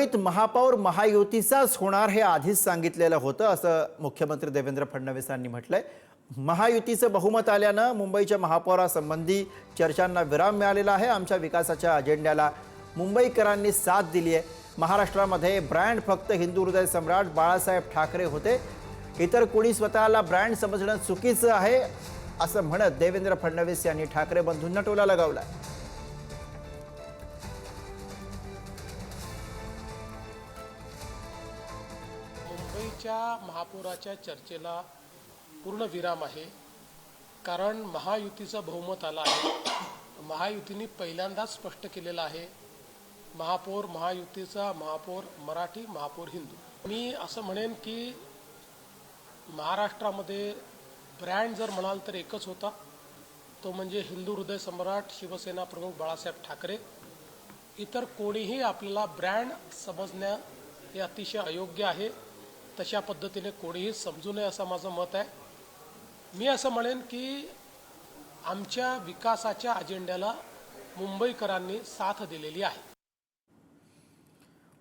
मुंबईत महापौर महायुतीचाच होणार हे आधीच सांगितलेलं होतं असं मुख्यमंत्री देवेंद्र फडणवीसांनी म्हटलंय। महायुतीचं बहुमत आल्यानं मुंबईच्या महापौरासंबंधी चर्चांना विराम मिळालेला आहे। आमच्या विकासाच्या अजेंड्याला मुंबईकरांनी साथ दिली आहे। महाराष्ट्रामध्ये ब्रँड फक्त हिंदू हृदय सम्राट बाळासाहेब ठाकरे होते, इतर कोणी स्वतःला ब्रँड समजणं चुकीचं आहे असं म्हणत देवेंद्र फडणवीस यांनी ठाकरे बंधूंना टोला लगावला। मुंबईच्या महापौराच्या चर्चेला पूर्ण विराम आहे, कारण महायुतीचं बहुमत आलं आहे। महायुतीने पहिल्यांदाच स्पष्ट केलेलं आहे, महापौर महायुतीचा, महापौर मराठी, महापौर हिंदू। मी असं म्हणेन की महाराष्ट्रामध्ये ब्रँड जर म्हणाल तर एकच होता, तो म्हणजे हिंदू हृदय सम्राट शिवसेना प्रमुख बाळासाहेब ठाकरे। इतर कोणीही आपल्याला ब्रँड समजण्या हे अतिशय अयोग्य आहे। तशा पद्धतीने कोणीही समजू नये असं माझं मत आहे। मी असं म्हणेन की आमच्या विकासाच्या अजेंड्याला मुंबईकरांनी साथ दिलेली आहे।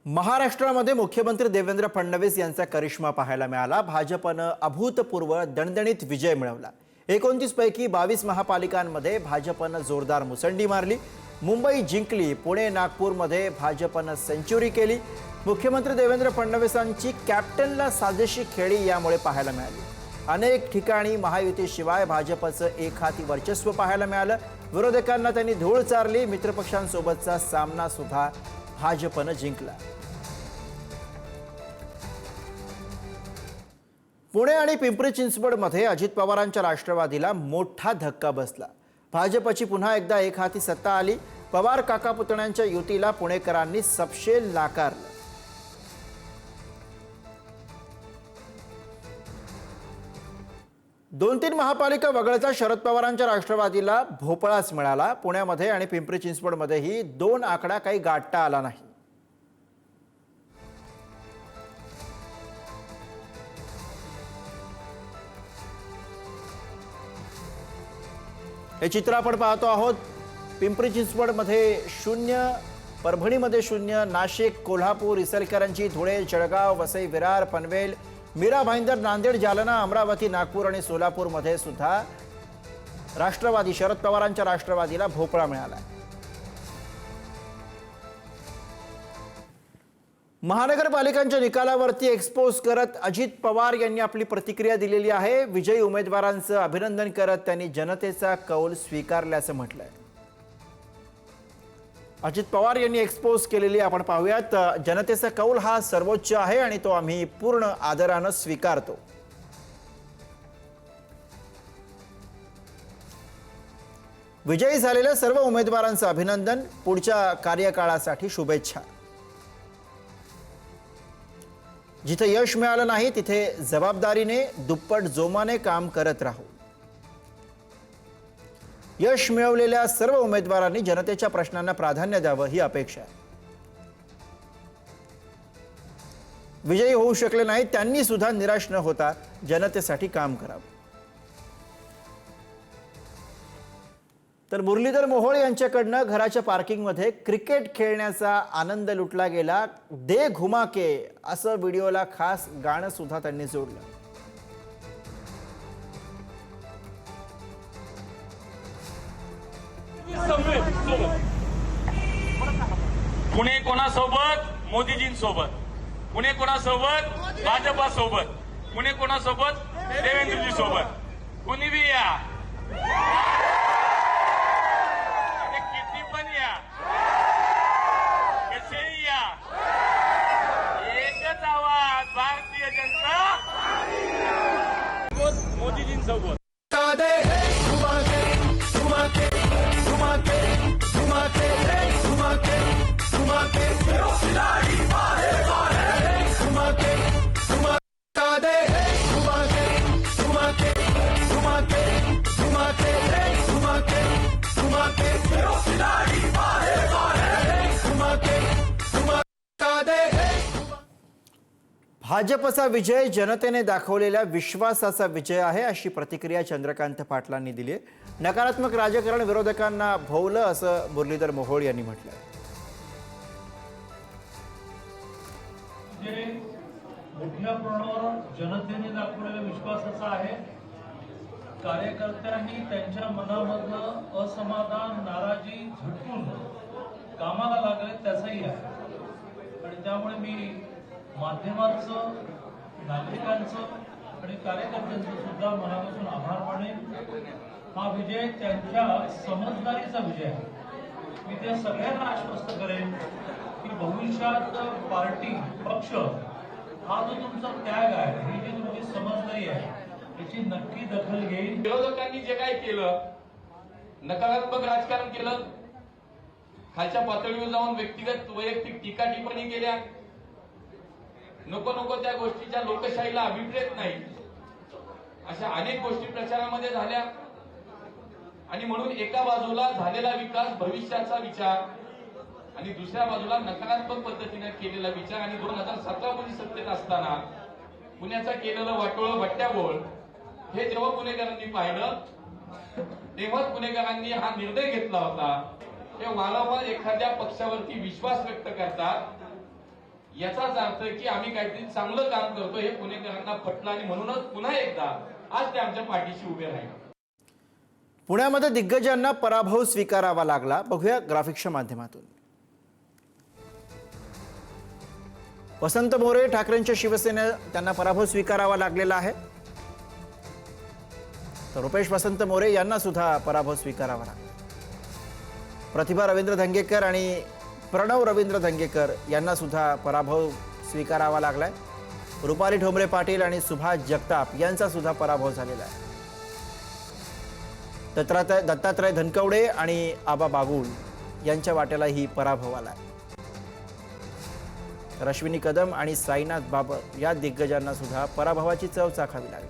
महाराष्ट्रामध्ये मुख्यमंत्री देवेंद्र फडणवीस यांचा करिश्मा पाहायला मिळाला। भाजपनं अभूतपूर्व दणदणीत विजय मिळवला। 29 पैकी 22 महापालिकांमध्ये भाजपनं जोरदार मुसंडी मारली। मुंबई जिंकली। पुणे नागपूरमध्ये भाजपनं सेंचुरी केली। मुख्यमंत्री देवेंद्र फडणवीसांची कॅप्टनला साजेशी खेळी यामुळे पाहायला मिळाली। अनेक ठिकाणी महायुतीशिवाय भाजपचं एकहाती वर्चस्व पाहायला मिळालं। विरोधकांना त्यांनी धूळ चारली। मित्रपक्षांसोबतचा सामना सुद्धा भाजपनं जिंकला। पुणे आणि पिंपरी चिंचवडमध्ये अजित पवारांच्या राष्ट्रवादीला मोठा धक्का बसला। भाजपची पुन्हा एकदा एकहाती सत्ता आली। पवार काका पुतण्यांच्या युतीला पुणेकरांनी सपशेल नाकारलं। 2-3 महापालिका वगळता शरद पवारांच्या राष्ट्रवादीला भोपळाच मिळाला। पुण्यामध्ये आणि पिंपरी चिंचवडमध्येही 2 आकडा काही गाठता आला नाही। हे चित्र आपण पाहतो आहोत। पिंपरी चिंचवडमध्ये 0, परभणीमध्ये 0, नाशिक, कोल्हापूर, इचलकरंजी, धुळे, जळगाव, वसई, विरार, पनवेल, मीरा भाईंदर, नांदेड, जालना, अमरावती, नागपूर आणि सोलापूरमध्ये सुद्धा राष्ट्रवादी, शरद पवारांच्या राष्ट्रवादीला भोपळा मिळाला। महानगरपालिकांच्या निकालावरती एक्सपोज करत अजित पवार यांनी आपली प्रतिक्रिया दिलेली आहे। विजयी उमेदवारांचं अभिनंदन करत त्यांनी जनतेचा कौल स्वीकारल्याचं म्हटलंय। अजित पवार यांनी एक्सपोज केलेली आपण पाहूयात। जनतेचा कौल हा सर्वोच्च आहे आणि तो आम्ही पूर्ण आदरानं स्वीकारतो। विजयी झालेल्या सर्व उमेदवारांचं अभिनंदन, पुढच्या कार्यकाळासाठी शुभेच्छा। जिथे यश मिळालं नाही तिथे जबाबदारीने दुप्पट जोमाने काम करत राहू। यश मिळवलेल्या सर्व उमेदवारांनी जनतेच्या प्रश्नांना प्राधान्य द्यावं ही अपेक्षा आहे। विजयी होऊ शकले नाही त्यांनी सुद्धा निराश न होता जनतेसाठी काम करावं। तर मुरलीधर मोहोळ यांच्याकडनं घराच्या पार्किंगमध्ये क्रिकेट खेळण्याचा आनंद लुटला गेला। दे घुमा के असं व्हिडिओला खास गाणं सुद्धा त्यांनी जोडलं। पुणे कोणासोबत? मोदीजींसोबत। पुणे कोणासोबत? भाजपासोबत। पुणे कोणासोबत? देवेंद्रजी सोबत। कुणी बी या, किती पण या, कसेही या, एकच आवाज, भारतीय जनता मोदीजींसोबत। भाजपचा विजय जनतेने दाखवलेल्या विश्वासाचा विजय आहे अशी प्रतिक्रिया चंद्रकांत पाटलांनी दिली आहे। नकारात्मक राजकारण विरोधकांना भोवलं असं मुरलीधर मोहोळ यांनी म्हटलंय। विजय मोठ्या प्रमाणावर जनतेने दाखवलेल्या विश्वासाचा आहे. कार्यकर्त्यांनी त्यांच्या मनामधलं असमाधान, नाराजी झटकून कामाला लागले त्याचाही आहे. आणि त्यामुळे मी माध्यमांचं, नागरिकांचं आणि कार्यकर्त्यांचं सुद्धा मनापासून आभार मानेन. हा विजय त्यांच्या समजदारीचा विजय आहे. मी त्या सगळ्यांना आश्वस्त करेन की भविष्यात पार्टी, पक्ष हा जो तुमचा त्याग आहे, ही जी तुमची समजदारी आहे, याची नक्की दखल घेईल. विरोधकांनी जे काय केलं, नकारात्मक राजकारण केलं, खालच्या पातळीवर जाऊन व्यक्तिगत वैयक्तिक टीका टिप्पणी केल्या, नको त्या गोष्टीच्या लोकशाहीला अभिप्रेत नाही अशा अनेक गोष्टी प्रचारामध्ये झाल्या. आणि म्हणून एका बाजूला झालेला विकास, भविष्याचा विचार आणि दुसऱ्या बाजूला नकारात्मक पद्धतीने केलेला विचार आणि 2017 मध्ये सत्तेत असताना पुण्याचा केलेलं वाटोळं, बट्ट्याबोळ हे जेव्हा पुणेकरांनी पाहिलं तेव्हाच पुणेकरांनी हा निर्णय घेतला होता की वारंवार एखाद्या पक्षावरती विश्वास व्यक्त करतात याचाच अर्थ की आम्ही काहीतरी चांगलं काम करतो हे पुणेकरांना पटलं आणि म्हणूनच पुन्हा एकदा आज ते आमच्या पाठीशी उभे राहिले. पुण्यामध्ये दिग्गजांना पराभव स्वीकारावा लागला. बघूया ग्राफिक्सच्या माध्यमातून. वसंत मोरे ठाकरेंच्या शिवसेनेत त्यांना पराभव स्वीकारावा लागलेला आहे. तर रुपेश वसंत मोरे यांना सुद्धा पराभव स्वीकारावा लागला. प्रतिभा रवींद्र धंगेकर आणि प्रणव रवींद्र धंगेकर यांना सुद्धा पराभव स्वीकारावा लागलाय. रुपाली ठोंबरे पाटील आणि सुभाष जगताप यांचा सुद्धा पराभव झालेला आहे. दत्तात्रय धनकवडे आणि आबा बागुल यांच्या वाट्यालाही पराभव आला. तर अश्विनी कदम आणि साईनाथ बाबर या दिग्गजांना सुद्धा पराभवाची चव चाखावी लागली.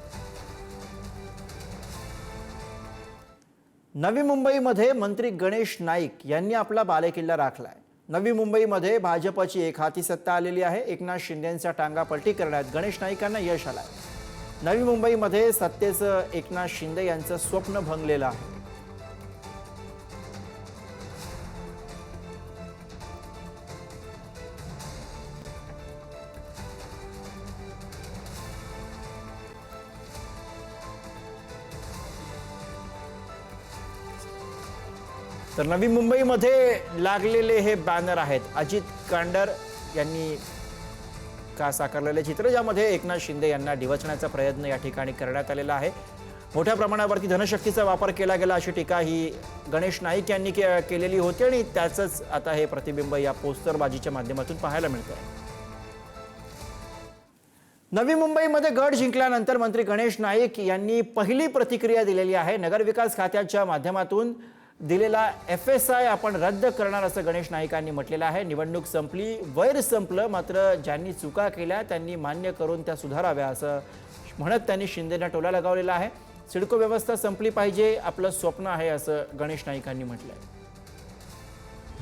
नवी मुंबईमध्ये मंत्री गणेश नाईक यांनी आपला बालेकिल्ला राखलाय. नवी मुंबईमध्ये भाजपची एकहाती सत्ता आलेली आहे. एकनाथ शिंदेंच्या टांगा पलटी करण्यात गणेश नाईकांना यश आलंय. नवी मुंबईमध्ये सत्तेचं एकनाथ शिंदे यांचं स्वप्न भंगलेलं आहे. तर नवी मुंबईमध्ये लागलेले हे बॅनर आहेत अजित कांडर यांनी का साकारलेले चित्र, ज्यामध्ये एकनाथ शिंदे यांना डिवचण्याचा प्रयत्न या ठिकाणी करण्यात आलेला आहे. मोठ्या प्रमाणावरती धनशक्तीचा वापर केला गेला अशी टीका ही गणेश नाईक यांनी केलेली होती आणि त्याचंच आता हे प्रतिबिंब या पोस्टरबाजीच्या माध्यमातून पाहायला मिळतं. नवी मुंबईमध्ये गड जिंकल्यानंतर मंत्री गणेश नाईक यांनी पहिली प्रतिक्रिया दिलेली आहे. नगरविकास खात्याच्या माध्यमातून दिलेला FSI आपण रद्द करणार असं गणेश नाईकांनी म्हटलेलं आहे. निवडणूक संपली, वैर संपलं, मात्र ज्यांनी चुका केल्या त्यांनी मान्य करून त्या सुधाराव्या असं म्हणत त्यांनी शिंदेंना टोला लगावलेला आहे. सिडको व्यवस्था संपली पाहिजे, आपलं स्वप्न आहे असं गणेश नाईकांनी म्हटलंय.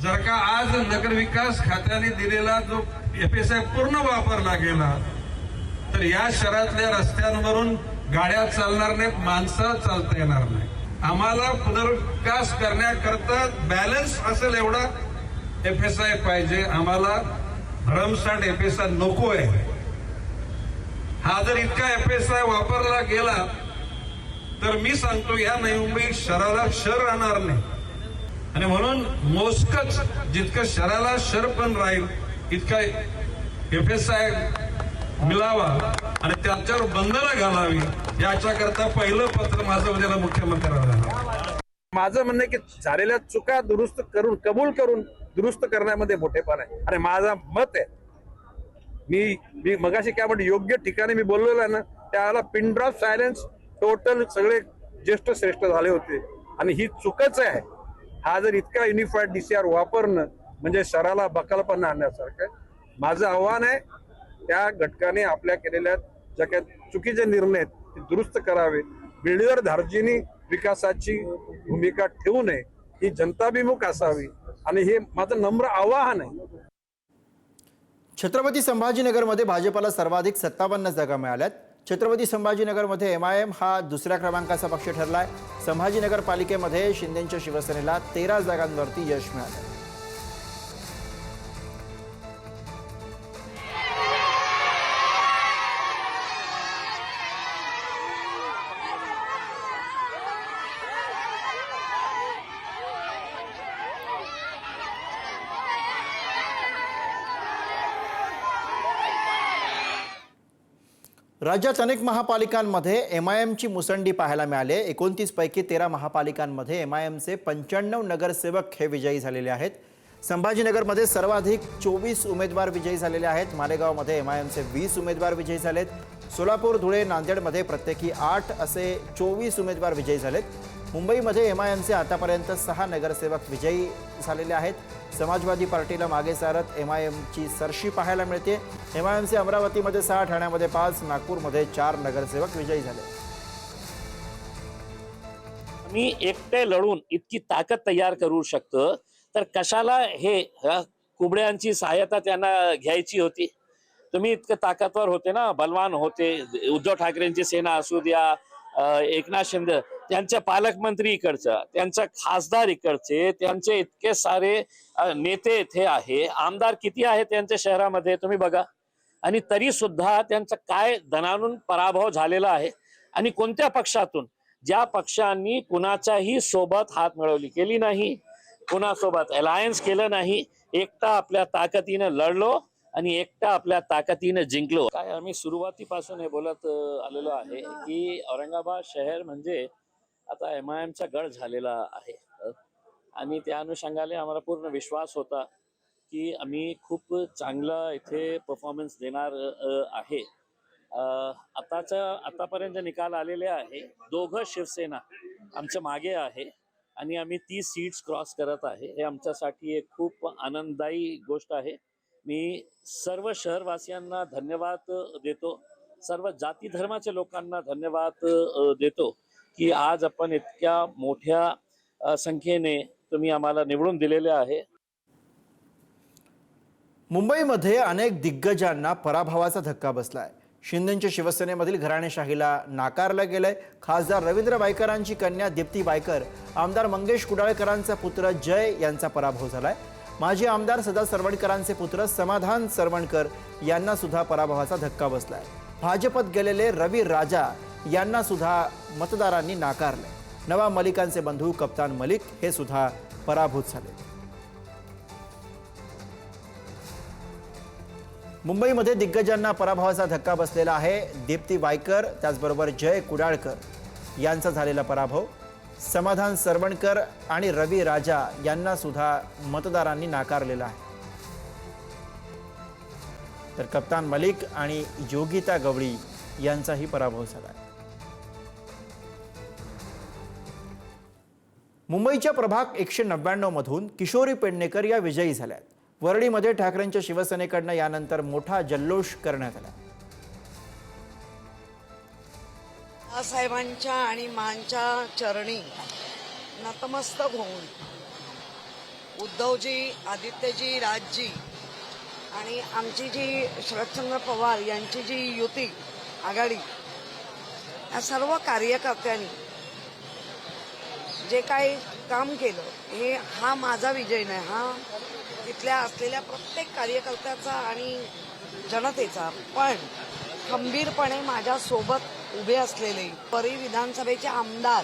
जर का आज नगरविकास खात्याने दिलेला जो FSI पूर्ण वापरला गेला तर या शहरातल्या रस्त्यांवरून गाड्या चालणार नाहीत, माणसं चालता येणार नाही. आम्हाला पुनर्विकास करण्याकरता बॅलन्स असेल एवढा FSI पाहिजे. आम्हाला भरमसाठ FSI नको आहे. हा जर इतका FSI वापरला गेला तर मी सांगतो या नवी मुंबई शहराला शहर राहणार नाही. आणि म्हणून मोजकच जितकं शहराला शहर पण राहील इतका FSI मिळावा आणि त्याच्यावर बंधनं घालावी याच्याकरता पहिलं पत्र माझं उद्याला मुख्यमंत्र्यांना. माझं म्हणणं की झालेल्या चुका दुरुस्त करून, कबूल करून दुरुस्त करण्यामध्ये मोठेपण आहे. आणि माझं मत आहे, मी मगाशी काय म्हणतो, योग्य ठिकाणी मी बोललेलो आहे ना, त्याला पिन ड्रॉप सायलेन्स, टोटल सगळे ज्येष्ठ श्रेष्ठ झाले होते आणि ही चुकच आहे. हा जर इतका युनिफाईड DCR वापरणं म्हणजे शहराला बकालपणा आणण्यासारखं आहे. माझं आव्हान आहे त्या घटकाने आपल्या केलेल्या ज्या काही चुकीचे निर्णय आहेत ते दुरुस्त करावे. बिल्डर धार्जिनी विकासाची भूमिका ठेवू नये, ही जनताभिमुख असावी आणि हे माझं नम्र आवाहन आहे. छत्रपती संभाजीनगरमध्ये भाजपला सर्वाधिक 57 जागा मिळाल्यात. छत्रपती संभाजीनगरमध्ये MIM हा दुसऱ्या क्रमांकाचा पक्ष ठरलाय. संभाजीनगर पालिकेमध्ये शिंदेच्या शिवसेनेला 13 जागांवरती यश मिळालं. राज्यात अनेक महापालिकांमध्ये MIMची मुसंडी पाहायला मिळाली आहे। 29 पैकी 13 महापालिकांमध्ये MIMचे 95 नगरसेवक हे विजयी झालेले आहेत। संभाजीनगरमध्ये सर्वाधिक 24 उमेदवार विजयी झालेले आहेत। मालेगावमध्ये MIMचे 20 उमेदवार विजयी झालेत। सोलापूर, धुळे, नांदेडमध्ये प्रत्येकी 8 असे 24 उमेदवार विजयी झालेत। मुंबईमध्ये MIMचे आतापर्यंत 6 नगरसेवक विजयी झालेले आहेत। समाजवादी पार्टीला मागे सारत MIMची सरशी पाहायला मिळते। MIMचे अमरावतीमध्ये 6, ठाण्यामध्ये 5, नागपूरमध्ये 4 नगरसेवक विजयी झाले। मी एकटे लढून इतकी ताकद तयार करू शकतो तर कशाला हे कुबड्यांची सहायता त्यांना घ्यायची होती। तुम्ही इतके ताकदवर होते ना, बलवान होते। उद्धव ठाकरेंची सेना असू द्या, एकनाथ शिंदे त्यांचे पालकमंत्री इकडचं, त्यांचा खासदार इकडचे, त्यांचे इतके सारे नेते इथे आहे, आमदार किती आहे त्यांच्या शहरामध्ये तुम्ही बघा। आणि तरी सुद्धा त्यांचा काय दणाणून पराभव झालेला आहे। आणि कोणत्या पक्षातून, ज्या पक्षांनी कुणाच्याही सोबत हात मिळवली केली नाही, कुणासोबत अलायन्स केलं नाही, एकटा आपल्या ताकदीने लढलो आणि एकटा आपल्या ताकदीने जिंकलो। काय आम्ही सुरुवातीपासून हे बोलत आलेलो आहे की औरंगाबाद शहर म्हणजे आता MIMचा गड झालेला आहे आणि त्या अनुषंगाने आम्हाला पूर्ण विश्वास होता की आम्ही खूप चांगला इथे परफॉर्मन्स देणार आहे। आतापर्यंत निकाल आलेले आहे। दोघं शिवसेना आमच्या मागे आहे आणि आम्ही 30 सीट्स क्रॉस करत आहे। हे आमच्यासाठी एक खूप आनंददायी गोष्ट आहे। मी सर्व शहरवासियांना धन्यवाद देतो, सर्व जाती धर्माच्या लोकांना धन्यवाद देतो की आज आपण इतक्या मोठ्या संख्येने तुम्ही आम्हाला निवडून दिलेले आहे। मुंबईमध्ये अनेक दिग्गजांना पराभवाचा धक्का बसलाय। शिंदेच्या शिवसेनेमधील घराणेशाहीला नाकारलं गेलंय। खासदार रवींद्र वायकरांची कन्या दीप्ती वायकर, आमदार मंगेश कुडाळकरांचा पुत्र जय यांचा पराभव झालाय। माजी आमदार सदा सरवणकरांचे पुत्र समाधान सरवणकर यांना सुद्धा पराभवाचा धक्का बसलाय। भाजपत गेलेले रवी राजा यांना सुद्धा मतदारांनी नाकारले। नवाब मलिकांचे बंधू कप्तान मलिक हे सुद्धा पराभूत झाले। मुंबईमध्ये दिग्गजांना पराभवाचा धक्का बसलेला आहे। दीप्ती वायकर त्याचबरोबर जय कुडाळकर यांचा झालेला पराभव, समाधान सरवणकर आणि रवी राजा यांना सुद्धा मतदारांनी नाकारलेला आहे। तर कप्तान मलिक आणि योगिता गवळी यांचाही पराभव झाला। मुंबईच्या प्रभाग 199 मधून किशोरी पेडणेकर या विजयी झाल्यात। वरळीमध्ये ठाकरेंच्या शिवसेनेकडनं यानंतर मोठा जल्लोष करण्यात आला। साहेबांच्या आणि मांच्या चरणी नतमस्तक होऊन उद्धवजी, आदित्यजी, राजजी आणि आमची जी शरदचंद्र पवार यांची जी युती आघाडी, या सर्व कार्यकर्त्यांनी जे काही काम केलं हे हा माझा विजय नाही, हा तिथल्या असलेल्या प्रत्येक कार्यकर्त्याचा आणि जनतेचा, पण खंबीरपणे माझ्यासोबत उभे असलेले परी विधानसभेचे आमदार,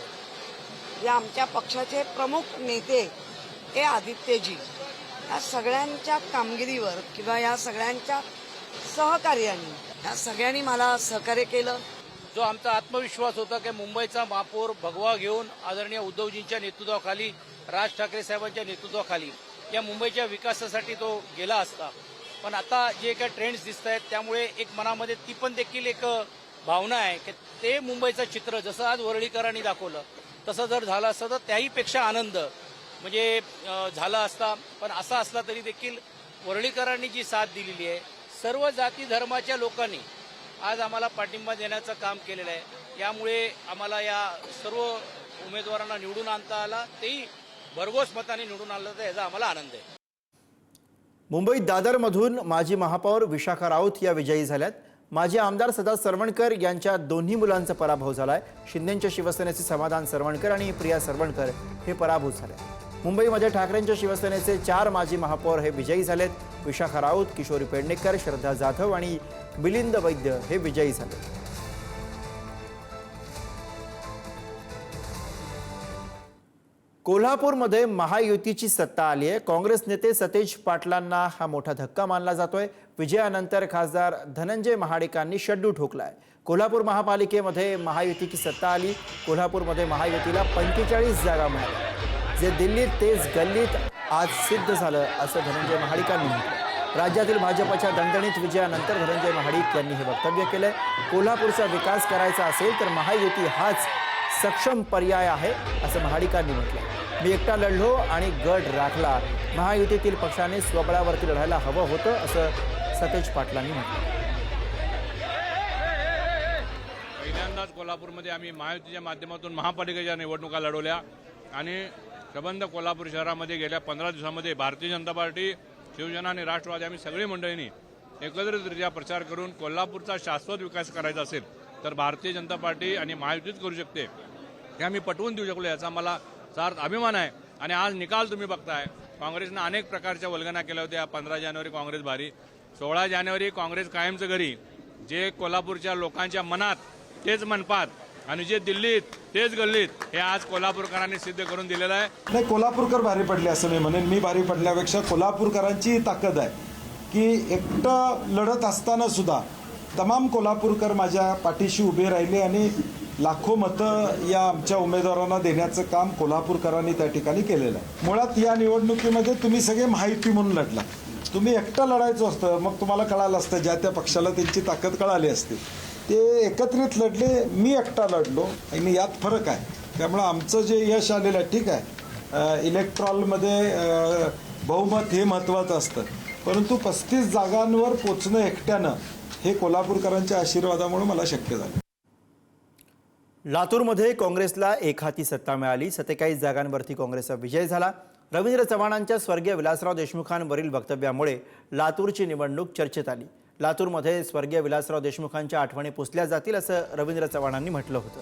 जे आमच्या पक्षाचे प्रमुख नेते हे आदित्यजी, या सगळ्यांच्या कामगिरीवर किंवा या सगळ्यांच्या सहकार्याने या सगळ्यांनी मला सहकार्य केलं। जो आमचा आत्मविश्वास होता की मुंबईचा महापौर भगवा घेऊन आदरणीय उद्धवजींच्या नेतृत्वाखाली, राज ठाकरे साहेबांच्या नेतृत्वाखाली या मुंबईच्या विकासासाठी तो गेला असता, पण आता जे काही ट्रेंड्स दिसत आहेत त्यामुळे एक मनामध्ये ती पण देखील एक भावना आहे की ते मुंबईचं चित्र जसं आज वरळीकरांनी दाखवलं तसं जर झालं असतं तर त्याहीपेक्षा आनंद म्हणजे झाला असता। पण असा असला तरी देखील वरळीकरांनी जी साथ दिलेली आहे, सर्व जाती धर्माच्या लोकांनी आज आम्हाला पाठिंबा देण्याचं काम केलेलं आहे। यामुळे आम्हाला या सर्व उमेदवारांना निवडून आणता आला, तेही भरघोस मताने निवडून आणलं, तर याचा आम्हाला आनंद आहे। मुंबईत दादरमधून माजी महापौर विशाखा राऊत या विजयी झाल्यात। माजी आमदार सदा सरवणकर यांच्या दोन्ही मुलांचा पराभव झालाय। शिंदेच्या शिवसेनेचे समाधान सरवणकर आणि प्रिया सरवणकर हे पराभूत झाले। मुंबईमध्ये ठाकरेंच्या शिवसेनेचे 4 माजी महापौर हे विजयी झालेत। विशाखा राऊत, किशोरी पेडणेकर, श्रद्धा जाधव आणि मिलिंद वैद्य हे विजयी झाले। कोल्हापूरमध्ये महायुतीची सत्ता आली आहे. काँग्रेस नेते सतेज पाटलांना हा मोठा धक्का मानला जातोय. विजयानंतर खासदार धनंजय महाडिकांनी शड्डू ठोकलाय. कोल्हापूर महापालिकेमध्ये महायुतीची सत्ता आली. कोल्हापूरमध्ये महायुतीला 45 जागा मिळाल्या. जे दिल्लीत तेच गल्लीत आज सिद्ध झालं असं धनंजय महाडिकांनी म्हटलं. राज्यातील भाजपच्या दणदणीत विजयानंतर धनंजय महाडिक यांनी हे वक्तव्य केलंय. कोल्हापूरचा विकास करायचा असेल तर महायुती हाच सक्षम पर्याय आहे असं महाडिकांनी म्हटलं. मी एकटा लढलो आणि गट राखला. महायुतीतील पक्षाने स्वबळावरती लढायला हवं होतं असं सतेज पाटलांनी म्हटलं. पहिल्यांदाच कोल्हापूरमध्ये आम्ही महायुतीच्या माध्यमातून महापालिकेच्या निवडणुका लढवल्या आणि संबंध कोल्हापूर शहरामध्ये गेल्या 15 दिवसामध्ये भारतीय जनता पार्टी, शिवसेना आणि राष्ट्रवादी आम्ही सगळी मंडळींनी एकत्रितरित्या प्रचार करून कोल्हापूरचा शाश्वत विकास करायचा असेल तर भारतीय जनता पार्टी आणि महायुतीच करू शकते हे आम्ही पटवून देऊ शकलो. याचा मला सार्थ अभिमान आहे. आणि आज निकाल तुम्ही बघताय. काँग्रेसनं अनेक प्रकारच्या वल्गना केल्या होत्या. 15 जानेवारी काँग्रेस भारी, 16 जानेवारी काँग्रेस कायमचं घरी. जे कोल्हापूरच्या लोकांच्या मनात तेच मनपात आणि जे दिल्लीत तेच गल्लीत हे आज कोल्हापूरकरांनी सिद्ध करून दिलेलं आहे. नाही, कोल्हापूरकर भारी पडले असं मी म्हणेन. मी भारी पडल्यापेक्षा कोल्हापूरकरांची ताकद आहे की एकटं लढत असताना सुद्धा तमाम कोल्हापूरकर माझ्या पाठीशी उभे राहिले आणि लाखो मतं या आमच्या उमेदवारांना देण्याचं काम कोल्हापूरकरांनी त्या ठिकाणी केलेलं आहे. मुळात या निवडणुकीमध्ये तुम्ही सगळे महायुती म्हणून लढला. तुम्ही एकटं लढायचं असतं मग तुम्हाला कळालं असतं, ज्या त्या पक्षाला त्यांची ताकद कळाली असते. ते एकत्रित लढले, मी एकटा लढलो आणि यात फरक आहे. त्यामुळं आमचं जे यश आलेलं आहे ठीक आहे, इलेक्ट्रॉलमध्ये बहुमत हे महत्त्वाचं असतं, परंतु 35 जागांवर पोचणं एकट्यानं हे कोल्हापूरकरांच्या आशीर्वादामुळे मला शक्य झालं. लातूरमध्ये काँग्रेसला एकहाती सत्ता मिळाली. 47 जागांवरती काँग्रेसचा विजय झाला. रवींद्र चव्हाणांच्या स्वर्गीय विलासराव देशमुखांवरील वक्तव्यामुळे लातूरची निवडणूक चर्चेत आली. लातूरमध्ये स्वर्गीय विलासराव देशमुखांच्या आठवणी पुसल्या जातील असं रवींद्र चव्हाणांनी म्हटलं होतं.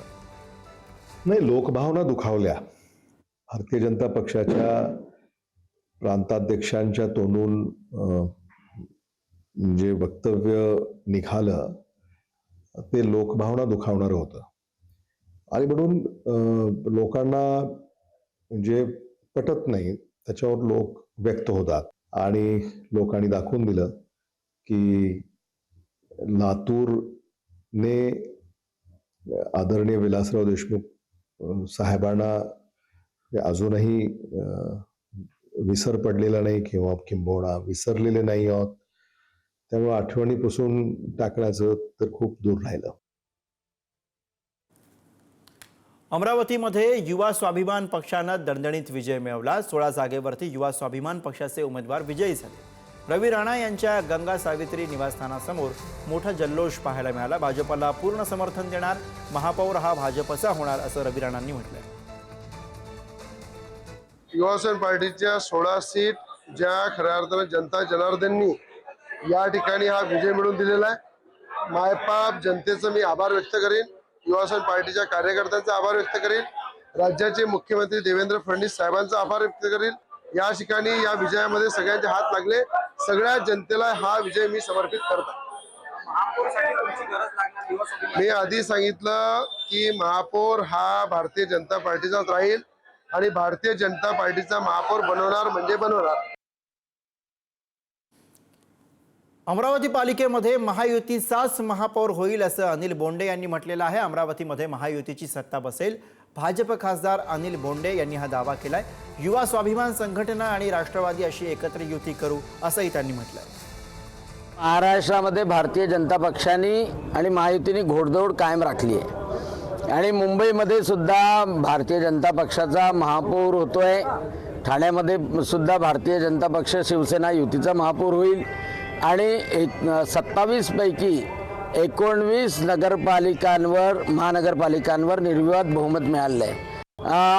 नाही, लोकभावना दुखावल्या. भारतीय जनता पक्षाच्या प्रांताध्यक्षांच्या तोंडून जे वक्तव्य निघालं ते लोकभावना दुखावणारं होतं आणि म्हणून लोकांना जे पटत नाही त्याच्यावर लोक व्यक्त होतात. आणि लोकांनी दाखवून दिलं की लातूरने आदरणीय विलासराव देशमुख साहेबांना अजूनही विसर पडलेला नाही किंवा किंबहुना विसरलेले नाही आहोत. त्यामुळे आठवणीपासून टाकण्याचं तर खूप दूर राहिलं. अमरावतीमध्ये युवा स्वाभिमान पक्षानं दणदणीत विजय मिळवला. 16 जागेवरती युवा स्वाभिमान पक्षाचे उमेदवार विजयी झाले. रवी राणा यांच्या गंगा सावित्री निवासस्थानासमोर मोठा जल्लोष पाहायला मिळाला. भाजपला पूर्ण समर्थन देणार, महापौर हा भाजपचा होणार असं रवी राणांनी म्हटलंय. युवासेना पार्टीच्या 16 सीट ज्या खऱ्या अर्थानं जनता जनार्दननी या ठिकाणी हा विजय मिळवून दिलेला आहे. मायबाप जनतेचं मी आभार व्यक्त करेन. युवासेना पार्टीच्या कार्यकर्त्यांचा आभार व्यक्त करेन. राज्याचे मुख्यमंत्री देवेंद्र फडणवीस साहेबांचा आभार व्यक्त करेन. या ठिकाणी या विजयामध्ये सगळ्यांचे हात लागले. सगळ्या जनतेला हा विजय मी समर्पित करतो. मी आधी सांगितलं की महापौर हा भारतीय जनता पार्टीचाच राहील आणि भारतीय जनता पार्टीचा महापौर बनवणार म्हणजे बनवणार. अमरावती पालिकेमध्ये महायुतीचाच महापौर होईल असं अनिल बोंडे यांनी म्हटलेलं आहे. अमरावतीमध्ये महायुतीची सत्ता बसेल. भाजप खासदार अनिल बोंडे यांनी हा दावा केलाय. युवा स्वाभिमान संघटना आणि राष्ट्रवादी अशी एकत्र युती करू असंही त्यांनी म्हटलंय. महाराष्ट्रामध्ये भारतीय जनता पक्षाने आणि महायुतीने घोडदौड कायम राखली आहे आणि मुंबईमध्ये सुद्धा भारतीय जनता पक्षाचा महापौर होतोय. ठाण्यामध्ये सुद्धा भारतीय जनता पक्ष शिवसेना युतीचा महापौर होईल आणि 27 पैकी 19 महानगरपालिकांवर निर्विवाद बहुमत मिळालं आहे.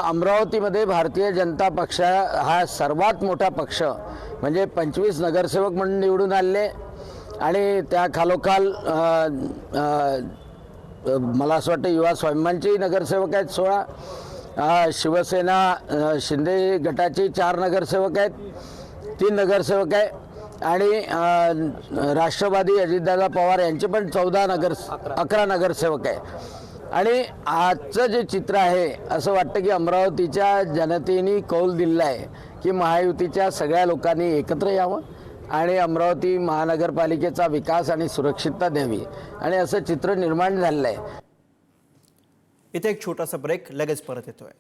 अमरावतीमध्ये भारतीय जनता पक्ष हा सर्वात मोठा पक्ष म्हणजे 25 नगरसेवक म्हणून निवडून आले आणि त्या खालोखाल मला असं वाटतं युवा स्वाभिमानचे नगरसेवक आहेत 16. शिवसेना शिंदे गटाचे 4 नगरसेवक आहेत, 3 नगरसेवक आहे आणि राष्ट्रवादी अजितदादा पवार यांचे पण 11 नगरसेवक आहे. आणि आजचं जे चित्र आहे असं वाटतं की अमरावतीच्या जनतेने कौल दिलेला आहे की महायुतीच्या सगळ्या लोकांनी एकत्र यावं आणि अमरावती महानगरपालिकेचा विकास आणि सुरक्षितता द्यावी आणि असं चित्र निर्माण झालेलं आहे. इथे एक छोटासा ब्रेक, लगेच परत येतोय.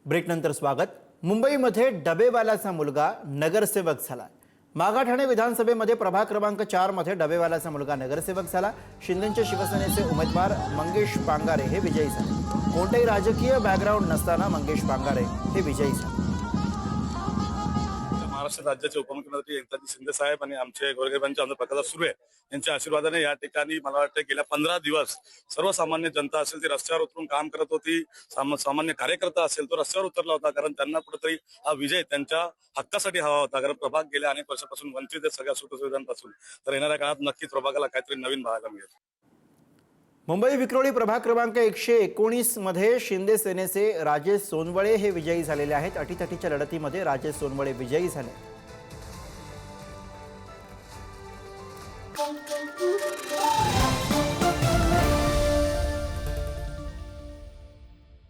ब्रेकनंतर स्वागत. मुंबईमध्ये डबेवाल्याचा मुलगा नगरसेवक झाला. मागाठाणे विधानसभेमध्ये प्रभाग क्रमांक 4 मध्ये डबेवाल्याचा मुलगा नगरसेवक झाला. शिंदेच्या शिवसेनेचे उमेदवार मंगेश पांगारे हे विजयी झाले. कोणतेही राजकीय बॅकग्राऊंड नसताना मंगेश पांगारे हे विजयी झाले. महाराष्ट्र राज्याचे उपमुख्यमंत्री एकनाथ शिंदे साहेब आणि आमचे गोरगरिबांचे आमदार प्रकाश सुर्वे यांच्या आशीर्वादाने या ठिकाणी मला वाटतं गेल्या 15 दिवस सर्वसामान्य जनता असेल ती रस्त्यावर उतरून काम करत होती. सामान्य कार्यकर्ता असेल तो रस्त्यावर उतरला होता, कारण त्यांना कुठेतरी हा विजय त्यांच्या हक्कासाठी हवा होता. कारण प्रभाग गेल्या अनेक वर्षापासून वंचित आहे सगळ्या सुखसुविधांपासून. तर येणाऱ्या काळात नक्कीच प्रभागाला काहीतरी नवीन पाहायला मिळेल. मुंबई विक्रोळी प्रभाग क्रमांक 119 मध्ये शिंदे सेनेचे राजेश सोनवळे हे विजयी झालेले आहेत. अटीतटीच्या लढतीमध्ये राजेश सोनवळे विजयी झाले.